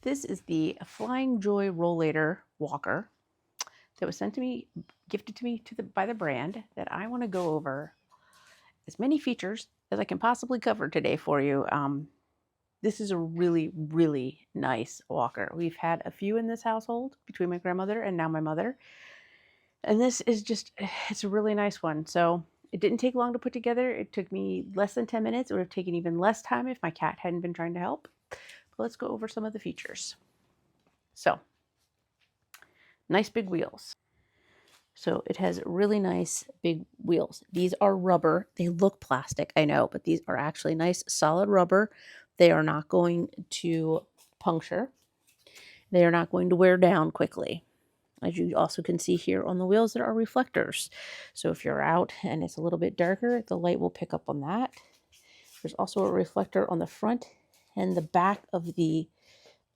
This is the FlyingJoy Rollator Walker that was sent to me, gifted to me by the brand, that I want to go over as many features as I can possibly cover today for you. This is a really, really nice walker. We've had a few in this household between my grandmother and now my mother. And this is just, it's a really nice one. So it didn't take long to put together. It took me less than 10 minutes. It would have taken even less time if my cat hadn't been trying to help. But let's go over some of the features. So, nice big wheels. So it has really nice big wheels. These are rubber. They look plastic, I know, but these are actually nice solid rubber. They are not going to puncture. They are not going to wear down quickly. As you also can see here on the wheels, there are reflectors. So if you're out and it's a little bit darker, the light will pick up on that. There's also a reflector on the front and the back of the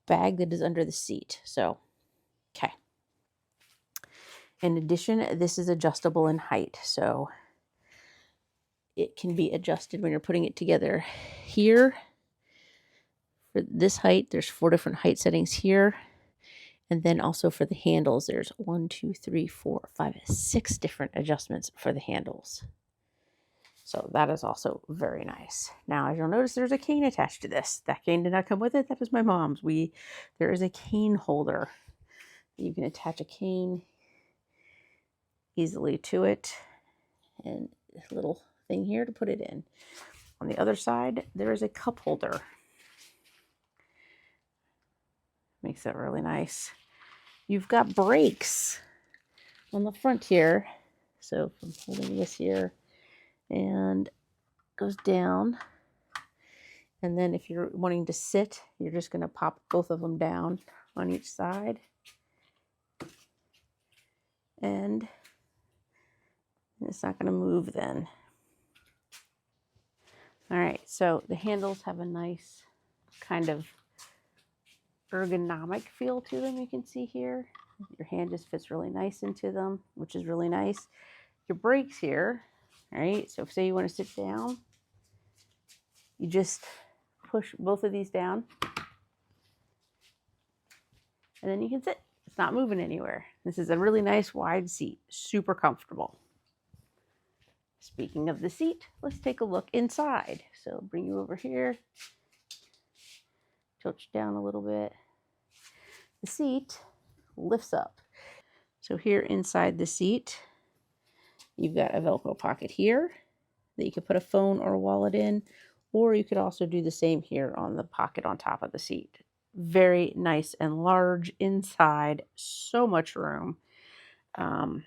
bag that is under the seat. So, okay. In addition, this is adjustable in height, so it can be adjusted when you're putting it together. Here, for this height, there's 4 different height settings here. And then also for the handles, there's 1, 2, 3, 4, 5, 6 different adjustments for the handles. So that is also very nice. Now, as you'll notice, there's a cane attached to this. That cane did not come with it. That was my mom's. There is a cane holder. You can attach a cane easily to it, and a little thing here to put it in. On the other side, there is a cup holder. Makes that really nice. You've got brakes on the front here. So I'm holding this here and goes down. And then if you're wanting to sit, you're just going to pop both of them down on each side. And it's not going to move then. All right, so the handles have a nice kind of ergonomic feel to them. You can see here, your hand just fits really nice into them, which is really nice. Your brakes here, all right, so say you want to sit down, you just push both of these down, and then you can sit. It's not moving anywhere. This is a really nice wide seat, super comfortable. Speaking of the seat, let's take a look inside. So bring you over here, tilt you down a little bit. The seat lifts up. So here inside the seat, you've got a Velcro pocket here that you could put a phone or a wallet in, or you could also do the same here on the pocket on top of the seat. Very nice and large inside, so much room. And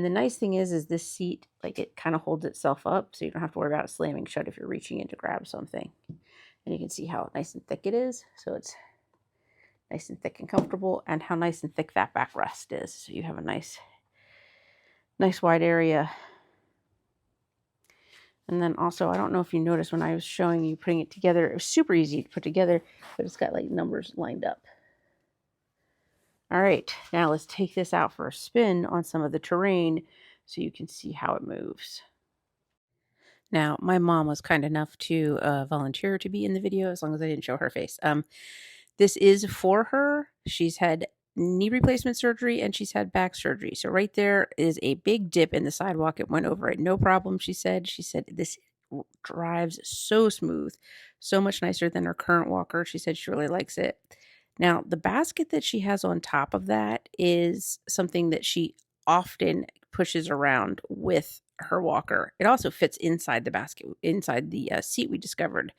the nice thing is this seat, like, it kind of holds itself up, so you don't have to worry about it slamming shut if you're reaching in to grab something. And you can see how nice and thick it is. So it's nice and thick and comfortable, and how nice and thick that backrest is. So you have a nice wide area. And then also, I don't know if you noticed when I was showing you putting it together, it was super easy to put together, but it's got like numbers lined up. All right, now let's take this out for a spin on some of the terrain so you can see how it moves. Now, my mom was kind enough to volunteer to be in the video as long as I didn't show her face. This is for her. She's had knee replacement surgery and she's had back surgery. So right there is a big dip in the sidewalk. It went over it, no problem, she said. She said this drives so smooth, so much nicer than her current walker. She said she really likes it. Now, the basket that she has on top of that is something that she often pushes around with her walker. It also fits inside the basket, inside the seat, we discovered.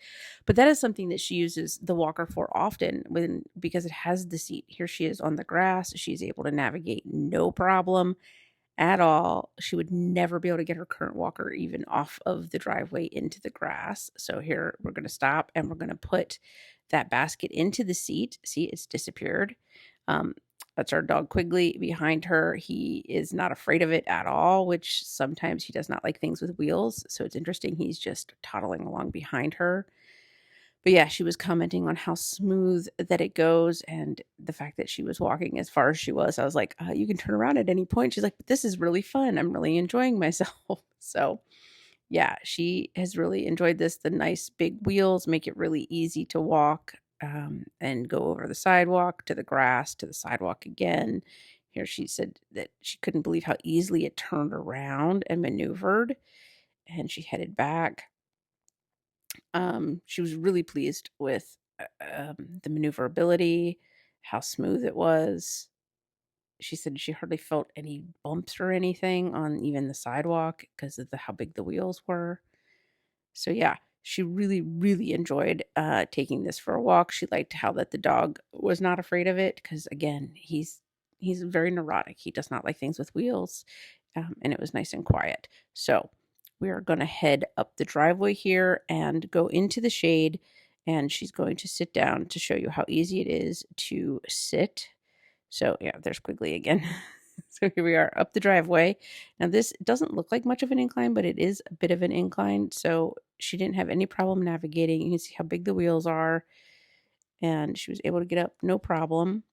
But that is something that she uses the walker for often because it has the seat. Here she is on the grass. She's able to navigate no problem at all. She would never be able to get her current walker even off of the driveway into the grass. So here we're going to stop and we're going to put that basket into the seat. See, it's disappeared. That's our dog Quigley behind her. He is not afraid of it at all, which sometimes he does not like things with wheels. So it's interesting. He's just toddling along behind her. But yeah, she was commenting on how smooth that it goes and the fact that she was walking as far as she was. I was like, you can turn around at any point. She's like, but this is really fun. I'm really enjoying myself. So yeah, she has really enjoyed this. The nice big wheels make it really easy to walk. and go over the sidewalk to the grass to the sidewalk again. Here she said that she couldn't believe how easily it turned around and maneuvered, and she headed back. She was really pleased with the maneuverability, how smooth it was. She said she hardly felt any bumps or anything on even the sidewalk because of how big the wheels were. So yeah, she really, really enjoyed taking this for a walk. She liked how that the dog was not afraid of it because again, he's very neurotic. He does not like things with wheels, and it was nice and quiet. So we are going to head up the driveway here and go into the shade. And she's going to sit down to show you how easy it is to sit. So yeah, there's Quigley again. So here we are up the driveway. Now this doesn't look like much of an incline, but it is a bit of an incline. So she didn't have any problem navigating. You can see how big the wheels are, and she was able to get up no problem.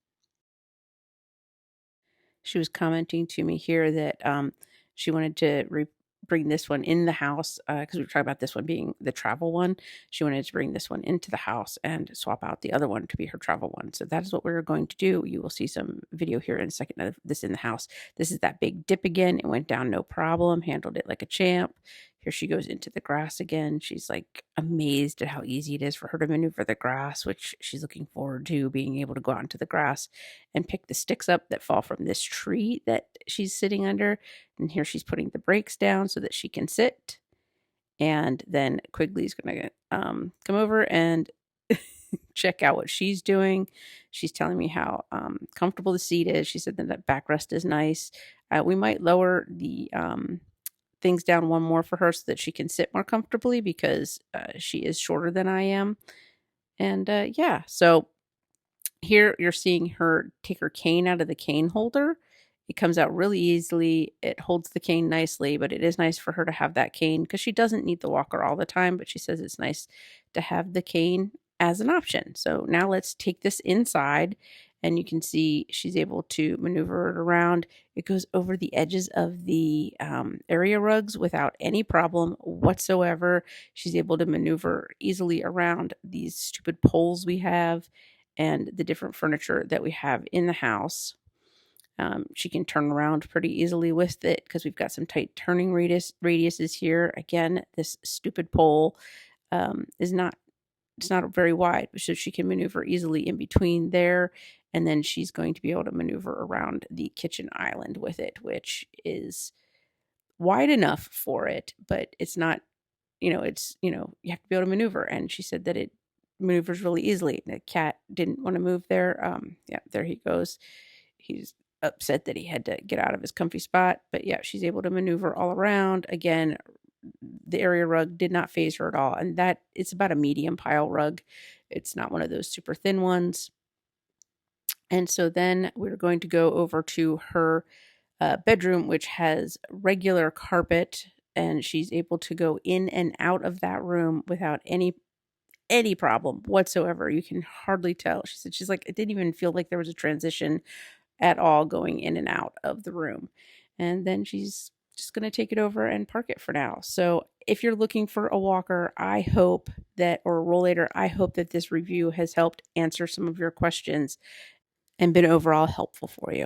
She was commenting to me here that she wanted to bring this one in the house because we were talking about this one being the travel one. She wanted to bring this one into the house and swap out the other one to be her travel one. So that is what we're going to do. You will see some video here in a second of this in the house. This is that big dip again. It went down no problem, handled it like a champ. Here she goes into the grass again. She's like amazed at how easy it is for her to maneuver the grass, which she's looking forward to being able to go out into the grass and pick the sticks up that fall from this tree that she's sitting under. And here she's putting the brakes down so that she can sit. And then Quigley's going to come over and check out what she's doing. She's telling me how comfortable the seat is. She said that backrest is nice. We might lower the things down one more for her so that she can sit more comfortably because she is shorter than I am. And yeah, so here you're seeing her take her cane out of the cane holder. It comes out really easily. It holds the cane nicely, but it is nice for her to have that cane because she doesn't need the walker all the time, but she says it's nice to have the cane as an option. So now let's take this inside, and you can see she's able to maneuver it around. It goes over the edges of the area rugs without any problem whatsoever. She's able to maneuver easily around these stupid poles we have and the different furniture that we have in the house. She can turn around pretty easily with it because we've got some tight turning radiuses here. Again, this stupid pole it's not very wide, so she can maneuver easily in between there. And then she's going to be able to maneuver around the kitchen island with it, which is wide enough for it, but it's not, it's, you have to be able to maneuver. And she said that it maneuvers really easily. The cat didn't want to move there. Yeah, there he goes. He's upset that he had to get out of his comfy spot, but yeah, she's able to maneuver all around. Again, the area rug did not faze her at all, and that it's about a medium pile rug. It's not one of those super thin ones. And so then we're going to go over to her bedroom, which has regular carpet, and she's able to go in and out of that room without any problem whatsoever. You can hardly tell. She said she's like, it didn't even feel like there was a transition at all going in and out of the room. And then she's just going to take it over and park it for now. So if you're looking for a walker, or a rollator, I hope that this review has helped answer some of your questions and been overall helpful for you.